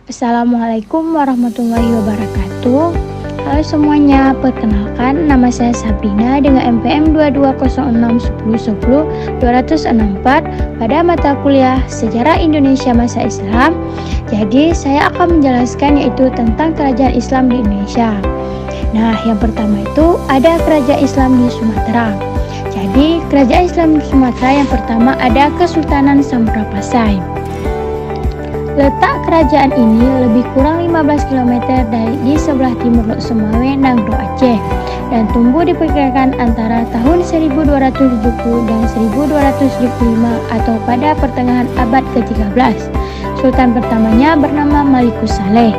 Assalamualaikum warahmatullahi wabarakatuh. Halo semuanya, perkenalkan nama saya Sabrina dengan NPM 2206110264 pada mata kuliah Sejarah Indonesia Masa Islam. Jadi saya akan menjelaskan yaitu tentang kerajaan Islam di Indonesia. Nah, yang pertama itu ada kerajaan Islam di Sumatera. Jadi kerajaan Islam di Sumatera yang pertama ada Kesultanan Samudra-Pasai. Letak kerajaan ini lebih kurang 15 km di sebelah timur Lok Sumawe, Nagro, Aceh dan tumbuh diperkirakan antara tahun 1270 dan 1275 atau pada pertengahan abad ke-13. Sultan pertamanya bernama Malikus Saleh.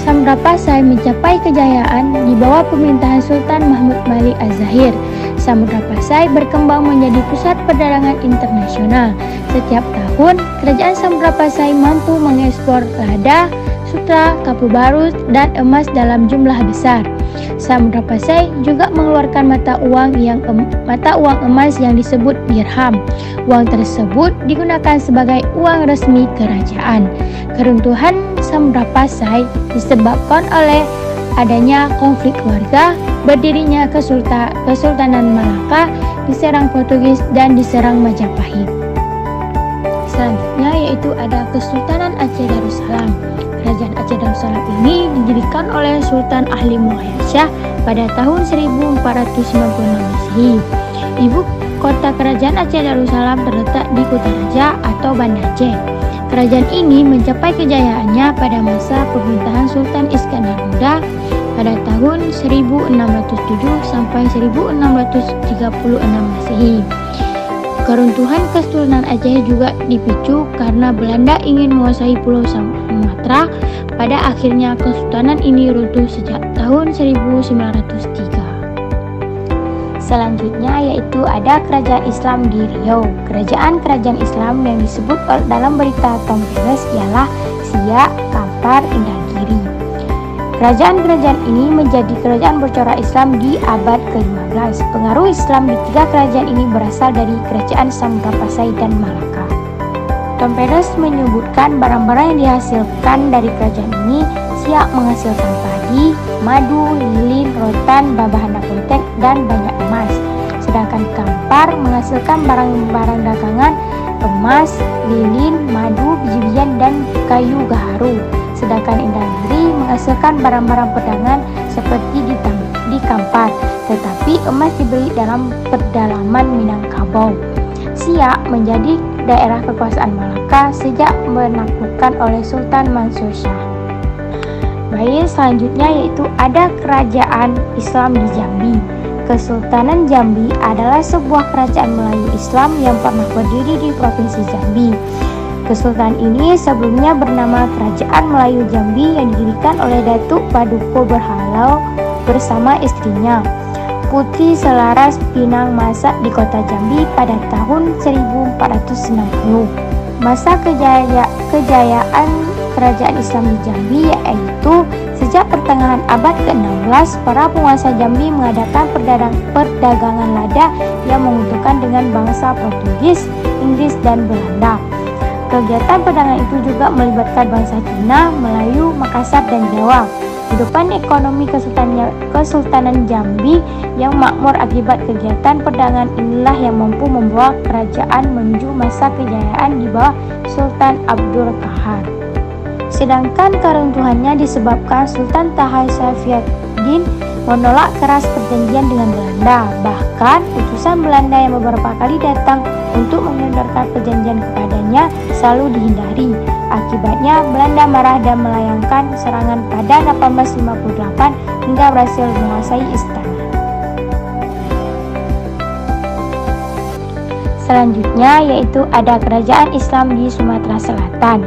Samudra-Pasai mencapai kejayaan di bawah pemerintahan Sultan Mahmud Malik Az-Zahir. Samudra-Pasai berkembang menjadi pusat perdagangan internasional. Setiap tahun, kerajaan Samudra-Pasai mampu mengekspor lada, sutra, kapur barus, dan emas dalam jumlah besar. Samudra-Pasai juga mengeluarkan mata uang emas yang disebut dirham. Uang tersebut digunakan sebagai uang resmi kerajaan. Keruntuhan Samudra-Pasai disebabkan oleh adanya konflik keluarga, berdirinya Kesultanan Malaka, diserang Portugis dan diserang Majapahit. Selanjutnya yaitu ada Kesultanan Aceh Darussalam. Kerajaan Aceh Darussalam ini didirikan oleh Sultan Ahli Muhayyad Shah pada tahun 1496 Masehi. Ibu kota kerajaan Aceh Darussalam terletak di Kutaraja atau Banda Aceh. Kerajaan ini mencapai kejayaannya pada masa pemerintahan Sultan Iskandar Muda pada tahun 1607 sampai 1636 Masehi. Keruntuhan Kesultanan Aceh juga dipicu karena Belanda ingin menguasai Pulau Sumatera. Pada akhirnya kesultanan ini runtuh sejak tahun 1903. Selanjutnya yaitu ada kerajaan Islam di Riau. Kerajaan Islam yang disebut dalam berita Tom Perez ialah Siak, Kampar, Indragiri. Kerajaan ini menjadi kerajaan bercorak Islam di abad ke-15. Pengaruh Islam di tiga kerajaan ini berasal dari kerajaan Samudra-Pasai dan Malaka. Tom Perez menyebutkan barang-barang yang dihasilkan dari kerajaan ini. Siak menghasilkan padi, madu, lilin, rotan, babahan apotek, dan banyak emas. Sedangkan Kampar menghasilkan barang-barang dagangan, emas, lilin, madu, biji-bijian, dan kayu gaharu. Sedangkan Indragiri menghasilkan barang-barang pedagang seperti di Kampar, tetapi emas dibeli dalam pedalaman Minangkabau. Siak menjadi daerah kekuasaan Malaka sejak menaklukkan oleh Sultan Mansur Shah. Baik, selanjutnya yaitu ada kerajaan Islam di Jambi. Kesultanan Jambi adalah sebuah kerajaan Melayu Islam yang pernah berdiri di Provinsi Jambi. Kesultanan ini sebelumnya bernama Kerajaan Melayu Jambi yang didirikan oleh Datuk Paduka Berhalau bersama istrinya, Putri Selaras Pinang Masak di kota Jambi pada tahun 1460. Masa kejayaan kerajaan Islam di Jambi yaitu sejak pertengahan abad ke-16, para penguasa Jambi mengadakan perdagangan lada yang menguntungkan dengan bangsa Portugis, Inggris, dan Belanda. Kegiatan perdagangan itu juga melibatkan bangsa Cina, Melayu, Makassar, dan Jawa. Kehidupan ekonomi Kesultanan Jambi yang makmur akibat kegiatan perdagangan inilah yang mampu membawa kerajaan menuju masa kejayaan di bawah Sultan Abdul Qahar. Sedangkan keruntuhannya disebabkan Sultan Taha Saifuddin menolak keras perjanjian dengan Belanda. Bahkan utusan Belanda yang beberapa kali datang untuk mengendorkan perjanjian kepadanya selalu dihindari. Akibatnya Belanda marah dan melayangkan serangan pada 1858 hingga berhasil menguasai istana. Selanjutnya yaitu ada kerajaan Islam di Sumatera Selatan.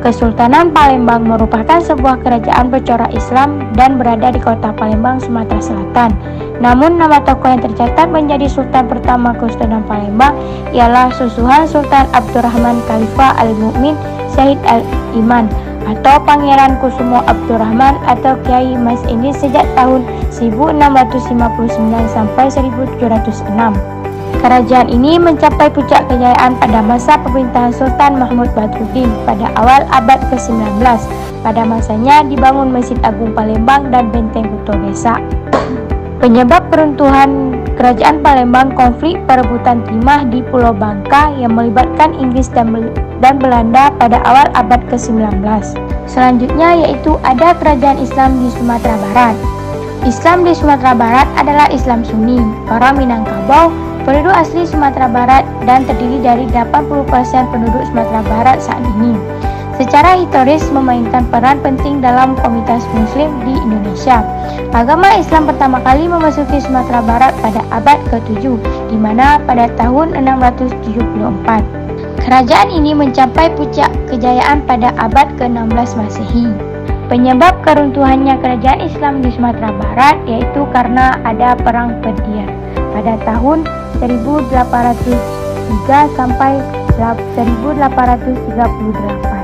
Kesultanan Palembang merupakan sebuah kerajaan bercorak Islam dan berada di kota Palembang, Sumatera Selatan. Namun nama tokoh yang tercatat menjadi sultan pertama Kesultanan Palembang ialah Susuhan Sultan Abdurrahman Khalifah Al-Mu'min Syahid Al-Iman atau Pangeran Kusumo Abdurrahman atau Kiai Mas ini sejak tahun 1659 sampai 1706. Kerajaan ini mencapai puncak kejayaan pada masa pemerintahan Sultan Mahmud Badruddin pada awal abad ke-19. Pada masanya dibangun Masjid Agung Palembang dan Benteng Kutubesa. Penyebab keruntuhan Kerajaan Palembang konflik perebutan timah di Pulau Bangka yang melibatkan Inggris dan Belanda pada awal abad ke-19. Selanjutnya yaitu ada kerajaan Islam di Sumatera Barat. Islam di Sumatera Barat adalah Islam Sunni, orang Minangkabau, penduduk asli Sumatera Barat dan terdiri dari 80% penduduk Sumatera Barat saat ini. Secara historis memainkan peran penting dalam komunitas muslim di Indonesia. Agama Islam pertama kali memasuki Sumatera Barat pada abad ke-7, di mana pada tahun 674. Kerajaan ini mencapai puncak kejayaan pada abad ke-16 Masehi. Penyebab keruntuhannya kerajaan Islam di Sumatera Barat yaitu karena ada perang Perdian pada tahun 1803 sampai 1838.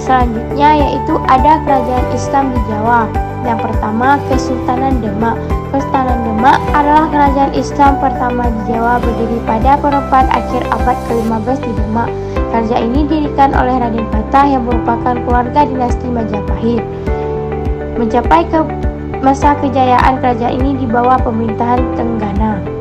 Selanjutnya yaitu ada kerajaan Islam di Jawa. Yang pertama, Kesultanan Demak. Kesultanan Demak adalah kerajaan Islam pertama di Jawa, berdiri pada perempat akhir abad ke-15 di Demak. Kerajaan ini didirikan oleh Raden Fatah yang merupakan keluarga dinasti Majapahit. Mencapai ke masa kejayaan kerajaan ini di bawah pemerintahan Tenggana.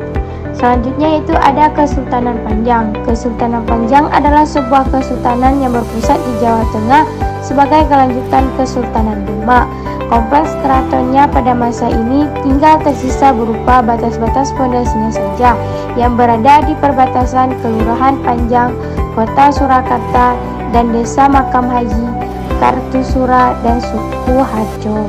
Selanjutnya yaitu ada Kesultanan Panjang. Kesultanan Panjang adalah sebuah kesultanan yang berpusat di Jawa Tengah sebagai kelanjutan Kesultanan Demak. Kompleks keratonnya pada masa ini tinggal tersisa berupa batas-batas pondasinya saja yang berada di perbatasan Kelurahan Panjang, Kota Surakarta, dan Desa Makam Haji, Kartusura, dan Suku Harjo.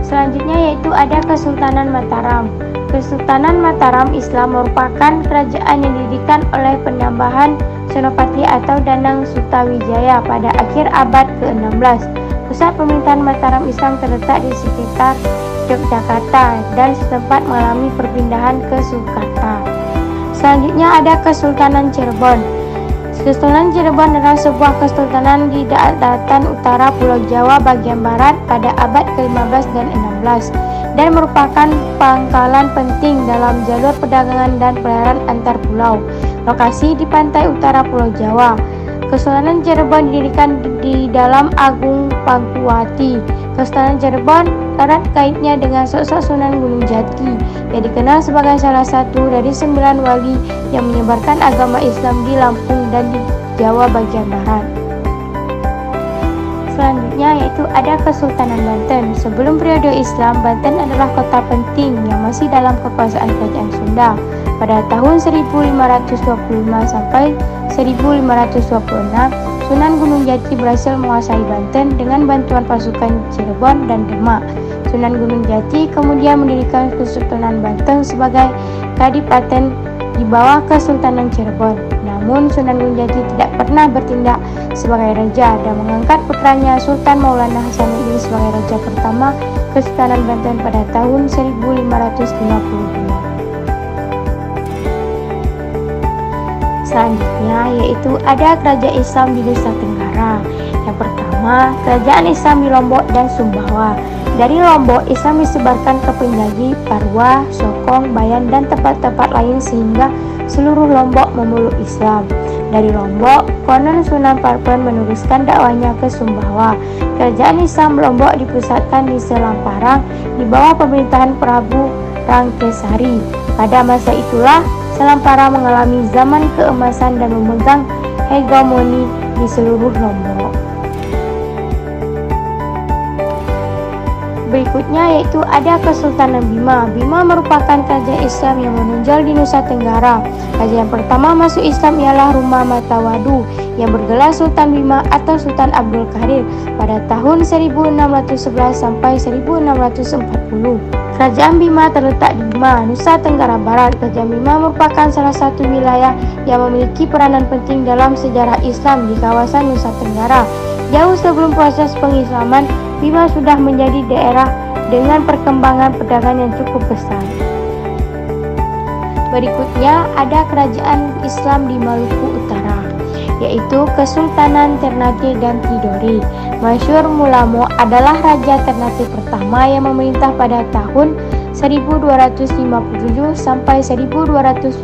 Selanjutnya yaitu ada Kesultanan Mataram. Kesultanan Mataram Islam merupakan kerajaan yang didirikan oleh penambahan Senopati atau Danang Sutawijaya pada akhir abad ke-16. Pusat pemerintahan Mataram Islam terletak di sekitar Yogyakarta dan setempat mengalami perpindahan ke Surakarta. Selanjutnya ada Kesultanan Cirebon. Kesultanan Cirebon adalah sebuah kesultanan di daratan utara Pulau Jawa bagian barat pada abad ke-15 dan 16 dan merupakan pangkalan penting dalam jalur perdagangan dan pelayaran antar pulau. Lokasi di pantai utara Pulau Jawa. Kesultanan Cirebon didirikan di dalam Agung Pangkuwati. Kesultanan Cirebon erat kaitnya dengan sosok Sunan Gunung Jati yang dikenal sebagai salah satu dari 9 wali yang menyebarkan agama Islam di Lampung dan di Jawa bagian barat. Selanjutnya yaitu ada Kesultanan Banten. Sebelum periode Islam, Banten adalah kota penting yang masih dalam kekuasaan Kerajaan Sunda. Pada tahun 1525 sampai 1526, Sunan Gunung Jati berhasil menguasai Banten dengan bantuan pasukan Cirebon dan Demak. Sunan Gunung Jati kemudian mendirikan Kesultanan Banten sebagai kadipaten di bawah Kesultanan Cirebon. Namun Sunan Gunung Jati tidak pernah bertindak sebagai raja dan mengangkat putranya Sultan Maulana Hasanuddin sebagai raja pertama Kesultanan Banten pada tahun 1552. Selanjutnya yaitu ada kerajaan Islam di Nusa Tenggara. Yang pertama, kerajaan Islam di Lombok dan Sumbawa. Dari Lombok, Islam disebarkan ke Penjagi, Parwa, Sokong, Bayan, dan tempat-tempat lain sehingga seluruh Lombok memeluk Islam. Dari Lombok, konon Sunan Parpen meneruskan dakwahnya ke Sumbawa. Kerajaan Islam Lombok dipusatkan di Selamparang di bawah pemerintahan Prabu Rangkesari. Pada masa itulah Selamparang mengalami zaman keemasan dan memegang hegemoni di seluruh Lombok. Berikutnya yaitu ada Kesultanan Bima. Bima merupakan kerajaan Islam yang menonjol di Nusa Tenggara. Kerajaan pertama masuk Islam ialah Rumah Matawadu yang bergelar Sultan Bima atau Sultan Abdul Qadir pada tahun 1611 sampai 1640. Kerajaan Bima terletak di Bima, Nusa Tenggara Barat. Kerajaan Bima merupakan salah satu wilayah yang memiliki peranan penting dalam sejarah Islam di kawasan Nusa Tenggara. Jauh sebelum proses pengislaman, Bima sudah menjadi daerah dengan perkembangan perdagangan yang cukup besar. Berikutnya ada kerajaan Islam di Maluku Utara, yaitu Kesultanan Ternate dan Tidore. Masyhur Mulamo adalah raja Ternate pertama yang memerintah pada tahun 1257 sampai 1272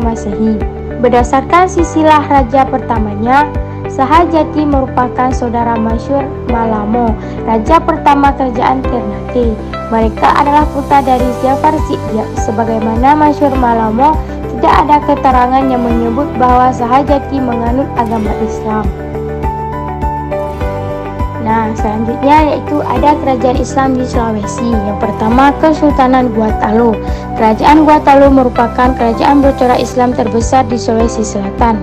Masehi. Berdasarkan silsilah raja pertamanya, Sahajati merupakan saudara masyhur Malamo, raja pertama kerajaan Ternate. Mereka adalah putra dari Jafar Siddiq. Sebagaimana masyhur Malamo, tidak ada keterangan yang menyebut bahwa Sahajati menganut agama Islam. Nah, selanjutnya yaitu ada kerajaan Islam di Sulawesi. Yang pertama, Kesultanan Gua-Talo. Kerajaan Gua-Talo merupakan kerajaan bercorak Islam terbesar di Sulawesi Selatan.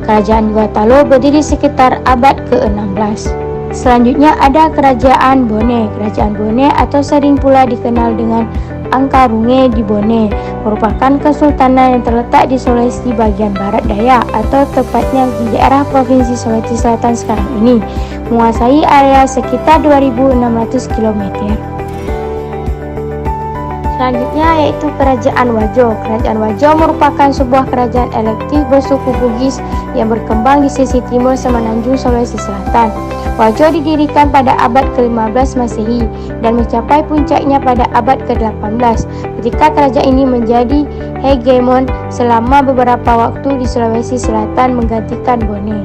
Kerajaan Gua-Talo berdiri sekitar abad ke-16. Selanjutnya ada Kerajaan Bone. Kerajaan Bone atau sering pula dikenal dengan Angkarunge di Bone merupakan kesultanan yang terletak di Sulawesi bagian barat daya atau tepatnya di daerah Provinsi Sulawesi Selatan sekarang ini, menguasai area sekitar 2.600 km. Selanjutnya yaitu Kerajaan Wajo. Kerajaan Wajo merupakan sebuah kerajaan elektif bersuku Bugis yang berkembang di sisi timur Semenanjung Sulawesi Selatan. Wajo didirikan pada abad ke-15 Masehi dan mencapai puncaknya pada abad ke-18 ketika kerajaan ini menjadi hegemon selama beberapa waktu di Sulawesi Selatan menggantikan Bone.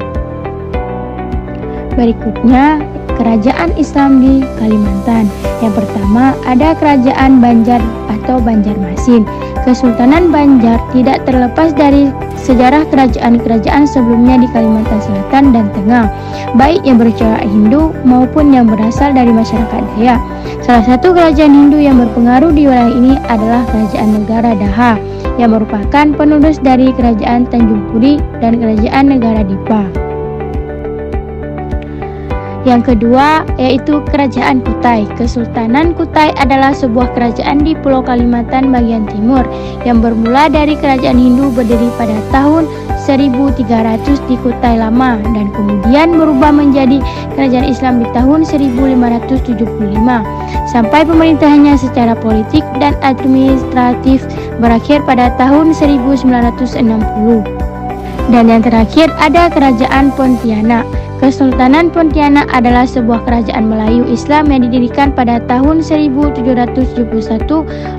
Berikutnya, Kerajaan Islam di Kalimantan. Yang pertama ada Kerajaan Banjar atau Banjarmasin. Kesultanan Banjar tidak terlepas dari sejarah kerajaan-kerajaan sebelumnya di Kalimantan Selatan dan Tengah, baik yang bercorak Hindu maupun yang berasal dari masyarakat Dayak. Salah satu kerajaan Hindu yang berpengaruh di wilayah ini adalah Kerajaan Negara Daha, yang merupakan penerus dari Kerajaan Tanjung Puri dan Kerajaan Negara Dipa. Yang kedua yaitu Kerajaan Kutai. Kesultanan Kutai adalah sebuah kerajaan di Pulau Kalimantan bagian timur yang bermula dari kerajaan Hindu berdiri pada tahun 1300 di Kutai Lama dan kemudian berubah menjadi kerajaan Islam di tahun 1575 sampai pemerintahannya secara politik dan administratif berakhir pada tahun 1960. Dan yang terakhir ada Kerajaan Pontianak. Kesultanan Pontianak adalah sebuah kerajaan Melayu Islam yang didirikan pada tahun 1771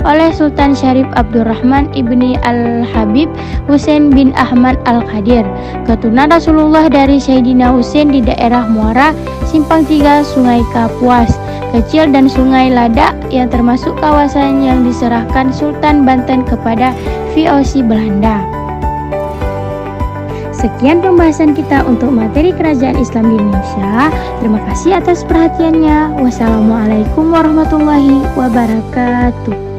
oleh Sultan Syarif Abdurrahman ibni Al-Habib Husain bin Ahmad Al-Qadir, keturunan Rasulullah dari Sayyidina Husain di daerah Muara, Simpang 3, Sungai Kapuas Kecil dan Sungai Ladak yang termasuk kawasan yang diserahkan Sultan Banten kepada VOC Belanda. Sekian pembahasan kita untuk materi Kerajaan Islam di Indonesia. Terima kasih atas perhatiannya. Wassalamualaikum warahmatullahi wabarakatuh.